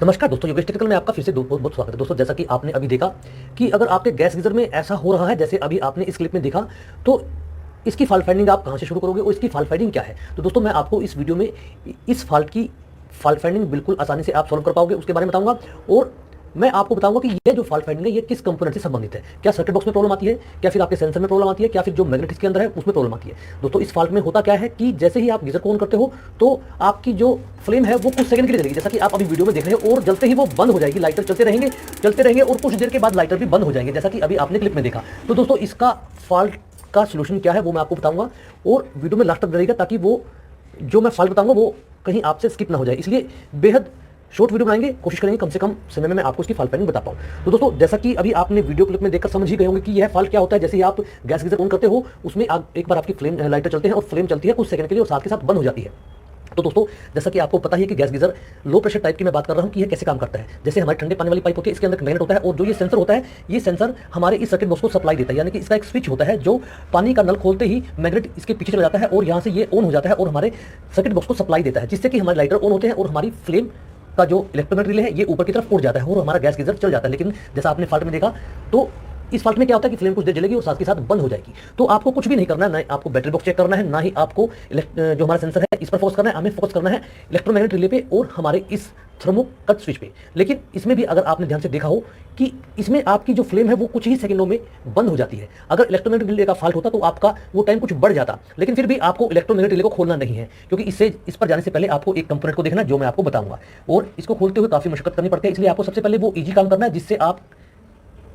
नमस्कार दोस्तों, योगेश टेक्निकल में आपका फिर से बहुत बहुत स्वागत है। दोस्तों, जैसा कि आपने अभी देखा कि अगर आपके गैस गीजर में ऐसा हो रहा है जैसे अभी आपने इस क्लिप में देखा, तो इसकी फॉल्ट फाइंडिंग आप कहां से शुरू करोगे और इसकी फॉल्ट फाइंडिंग क्या है। तो दोस्तों, मैं आपको इस वीडियो में इस फॉल्ट की फॉल्ट फाइंडिंग बिल्कुल आसानी से आप सॉल्व कर पाओगे उसके बारे में बताऊंगा, और मैं आपको बताऊंगा कि ये जो फॉल्ट फाइंडिंग है ये किस कंपोनेंट से संबंधित है। क्या सर्किट बॉक्स में प्रॉब्लम आती है, क्या फिर आपके सेंसर में प्रॉब्लम आती है, क्या फिर जो मैग्नेट इसके अंदर है उसमें प्रॉब्लम आती है। दोस्तों, इस फॉल्ट में होता क्या है कि जैसे ही आप गीजर को ऑन करते हो तो आपकी जो फ्लेम है वो कुछ सेकंड के लिए जलेगी, जैसा कि आप अभी वीडियो में देख रहे हो, और जलते ही वो बंद हो जाएगी। लाइटर चलते रहेंगे और कुछ देर के बाद लाइटर भी बंद हो जाएंगे, जैसा कि अभी आपने क्लिप में देखा। तो दोस्तों, इसका फॉल्ट का सोल्यूशन क्या है वो मैं आपको बताऊंगा, और वीडियो में लास्ट तक रहेगा ताकि वो जो मैं फॉल्ट बताऊंगा वो कहीं आपसे स्किप ना हो जाए। इसलिए बेहद शॉर्ट वीडियो बनाएंगे, कोशिश करेंगे कम से कम समय में मैं आपको इसकी फॉल्ट फाइंडिंग बता पाऊँ। तो दोस्तों, जैसा कि अभी आपने वीडियो क्लिप में देखकर समझ ही गए होंगे कि यह फॉल्ट क्या होता है। जैसे ही आप गैस गीजर ऑन करते हो, उसमें एक बार आपकी फ्लेम लाइटर चलते हैं और फ्लेम चलती है कुछ सेकंड के लिए और साथ के साथ बंद हो जाती है। तो दोस्तों, जैसा कि आपको पता ही है कि gas geyser low pressure type की मैं बात कर रहा हूं कि यह कैसे काम करता है। जैसे हमारे ठंडे पानी वाली पाइप होती है, इसके अंदर मैग्नेट होता है, और जो ये सेंसर होता है, ये सेंसर हमारे इस सर्किट बॉक्स को सप्लाई देता है। यानी कि इसका एक स्विच होता है जो पानी का नल खोलते ही मैग्नेट इसके पीछे चला जाता है और यहाँ से ये ऑन हो जाता है और हमारे सर्किट बॉक्स को सप्लाई देता है, जिससे कि हमारे लाइटर ऑन होते हैं और हमारी फ्लेम का जो इलेक्ट्रोमैग्नेट रिले है ये ऊपर की तरफ उड़ जाता है और हमारा गैस गीजर चल जाता है। लेकिन जैसा आपने फॉल्ट में देखा, तो इस फॉल्ट में क्या होता है कि फ्लेम कुछ देर जलेगी और साथ के साथ बंद हो जाएगी। तो आपको कुछ भी नहीं करना है, ना आपको बैटरी बॉक्स चेक करना है, ना ही आपको जो हमारा सेंसर है इस पर फोकस करना है। हमें फोकस करना है इलेक्ट्रोमैग्नेट रिले पे और हमारे इस थर्मो कट स्विच पे। लेकिन इसमें भी अगर आपने ध्यान से देखा हो कि इसमें आपकी जो फ्लेम है वो कुछ ही सेकंडों में बंद हो जाती है। अगर इलेक्ट्रोमैग्नेट रिले का फॉल्ट होता तो आपका वो टाइम कुछ बढ़ जाता, लेकिन फिर भी आपको इलेक्ट्रोमैग्नेट रिले को खोलना नहीं है, क्योंकि इस पर जाने से पहले आपको एक कंपोनेंट को देखना जो मैं आपको बताऊंगा, और इसको खोलते हुए काफी मशक्कत करनी पड़ती है। इसलिए आपको सबसे पहले वो ईजी काम करना है, जिससे आप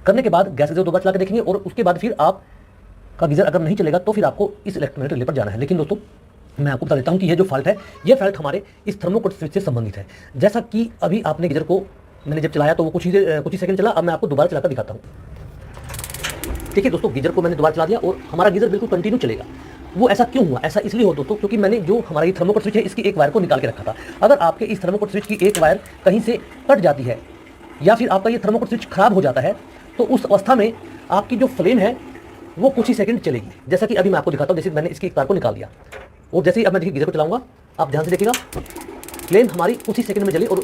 करने के बाद गैस गीजर दोबारा चला के देखेंगे, और उसके बाद फिर आपका गीजर अगर नहीं चलेगा तो फिर आपको इस इलेक्ट्रोमैग्नेट रिले पर जाना है। लेकिन दोस्तों, मैं आपको बता देता हूं कि यह जो फॉल्ट है ये फॉल्ट हमारे इस थर्मोकट स्विच से संबंधित है। जैसा कि अभी आपने गीजर को मैंने जब चलाया तो वो कुछ ही सेकंड चला। अब मैं आपको दोबारा चलाकर दिखाता हूं। देखिए दोस्तों, गीजर को मैंने दोबारा चला दिया और हमारा गीजर बिल्कुल कंटिन्यू चलेगा। वो ऐसा क्यों हुआ? ऐसा इसलिए हो दोस्तों क्योंकि मैंने जो हमारा ये थर्मोकट स्विच है इसकी एक वायर को निकाल के रखा था। अगर आपके इस थर्मोकट स्विच की एक वायर कहीं से कट जाती है या फिर आपका ये थर्मोकट स्विच खराब हो जाता है, तो उस अवस्था में आपकी जो फ्लेम है वो कुछ ही सेकंड चलेगी। जैसा कि अभी मैं आपको दिखाता हूं, जैसे मैंने इसकी एक तार को निकाल दिया और जैसे ही अब मैं देखिए गीजर को चलाऊंगा, आप ध्यान से देखिएगा, फ्लेम हमारी कुछ ही सेकंड में चली और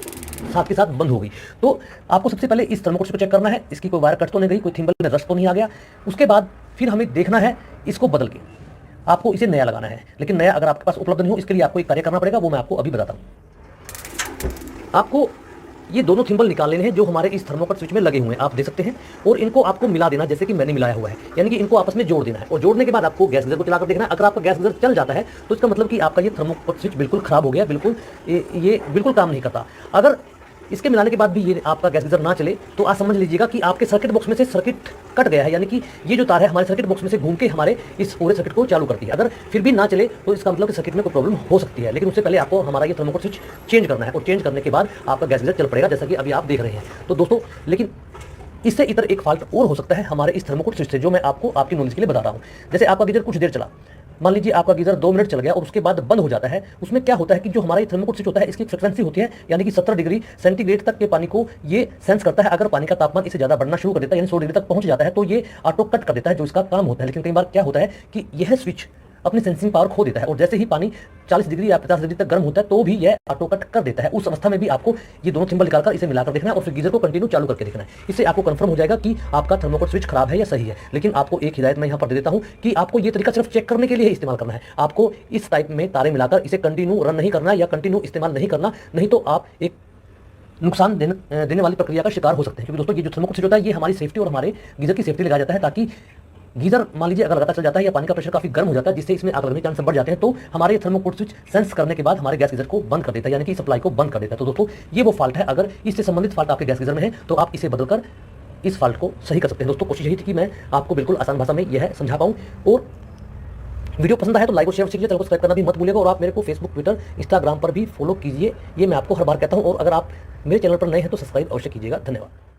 साथ के साथ बंद हो गई। तो आपको सबसे पहले इस थर्मोकट को चेक करना है, इसकी कोई वायर कट तो नहीं गई, कोई थिम्बल में रस्ट तो नहीं आ गया। उसके बाद फिर हमें देखना है इसको बदल के आपको इसे नया लगाना है। लेकिन नया अगर आपके पास उपलब्ध नहीं हो, इसके लिए आपको एक कार्य करना पड़ेगा, वो मैं आपको अभी बताता हूँ। आपको ये दोनों थिम्बल निकाल लेने हैं जो हमारे इस थर्मोकट स्विच में लगे हुए हैं, आप देख सकते हैं, और इनको आपको मिला देना जैसे कि मैंने मिलाया हुआ है। यानी कि इनको आपस में जोड़ देना है, और जोड़ने के बाद आपको गैस गीजर को चलाकर देखना है। अगर आपका गैस गीजर चल जाता है तो इसका मतलब कि आपका ये थर्मोकट स्विच बिल्कुल खराब हो गया, ये बिल्कुल काम नहीं करता। अगर इसके मिलाने के बाद भी ये आपका गैस गीजर ना चले तो आप समझ लीजिएगा कि आपके सर्किट बॉक्स में से सर्किट कट गया है। यानी कि ये जो तार है हमारे सर्किट बॉक्स में से घूम के हमारे इस पूरे सर्किट को चालू करती है। अगर फिर भी ना चले तो इसका मतलब कि सर्किट में कोई प्रॉब्लम हो सकती है। लेकिन उससे पहले आपको हमारा ये थर्मोकट स्विच चेंज करना है, और चेंज करने के बाद आपका गैस गीजर चल पड़ेगा, जैसा कि अभी आप देख रहे हैं। तो दोस्तों, लेकिन इससे इतर एक फॉल्ट और हो सकता है हमारे इस थर्मोकट स्विच से, जो मैं आपको आपकी नॉलेज के लिए बता रहा हूँ। जैसे आपका गीजर कुछ देर चला, मान लीजिए आपका गीजर 2 मिनट चल गया और उसके बाद बंद हो जाता है। उसमें क्या होता है कि जो हमारा ये थर्मोकट स्विच होता है इसकी फ्रिक्वेंसी होती है, यानी कि 70 डिग्री सेंटीग्रेड तक के पानी को ये सेंस करता है। अगर पानी का तापमान इससे ज़्यादा बढ़ना शुरू कर देता है, यानी 100 डिग्री तक पहुंच जाता है, तो ये ऑटो कट कर देता है, जो इसका काम होता है। लेकिन कई बार क्या होता है कि यह स्विच अपनी सेंसिंग पावर खो देता है, और जैसे ही पानी 40 डिग्री या 50 डिग्री तक गर्म होता है तो भी यह ऑटो कट कर देता है। उस अवस्था में भी आपको ये दोनों थिम्बल निकालकर इसे मिलाकर देखना है और फिर गीजर को कंटिन्यू चालू करके देखना है। इससे आपको कंफर्म हो जाएगा कि आपका थर्मोकट स्विच खराब है या सही है। लेकिन आपको एक हिदायत मैं यहाँ पर दे देता हूँ कि आपको ये तरीका सिर्फ चेक करने के लिए ही इस्तेमाल करना है। आपको इस टाइप में तारे मिलाकर इसे कंटिन्यू रन नहीं करना या कंटिन्यू इस्तेमाल नहीं करना, नहीं तो आप एक नुकसान देने वाली प्रक्रिया का शिकार हो सकते हैं। क्योंकि दोस्तों, ये जो थर्मोकट स्विच होता है ये हमारी सेफ्टी और हमारे गीजर की सेफ्टी लगाया जाता है, ताकि गीजर मान लीजिए अगर लगातार चल जाता है या पानी का प्रेशर काफी गर्म हो जाता है जिससे इसमें आग लगने के चांस बढ़ जाते हैं, तो हमारे थर्मोकट स्विच सेंस करने के बाद हमारे गैस गीजर को बंद कर देता है, यानी कि सप्लाई को बंद कर देता है। तो दोस्तों, ये वो फॉल्ट है। अगर इससे संबंधित फॉल्ट आपके गैस गीजर में है तो आप इसे बदलकर इस फॉल्ट को सही कर सकते हैं। दोस्तों, कोशिश यही थी कि मैं आपको बिल्कुल आसान भाषा में यह समझा पाऊँ। और वीडियो पसंद आए तो लाइक और शेयर कीजिए, चैनल को सब्सक्राइब करना भी मत भूलिएगा, और आप मेरे को फेसबुक, ट्विटर, इंस्टाग्राम पर भी फॉलो कीजिए। ये मैं आपको हर बार कहता हूँ, और अगर आप मेरे चैनल पर नए हैं तो सब्सक्राइब अवश्य कीजिएगा। धन्यवाद।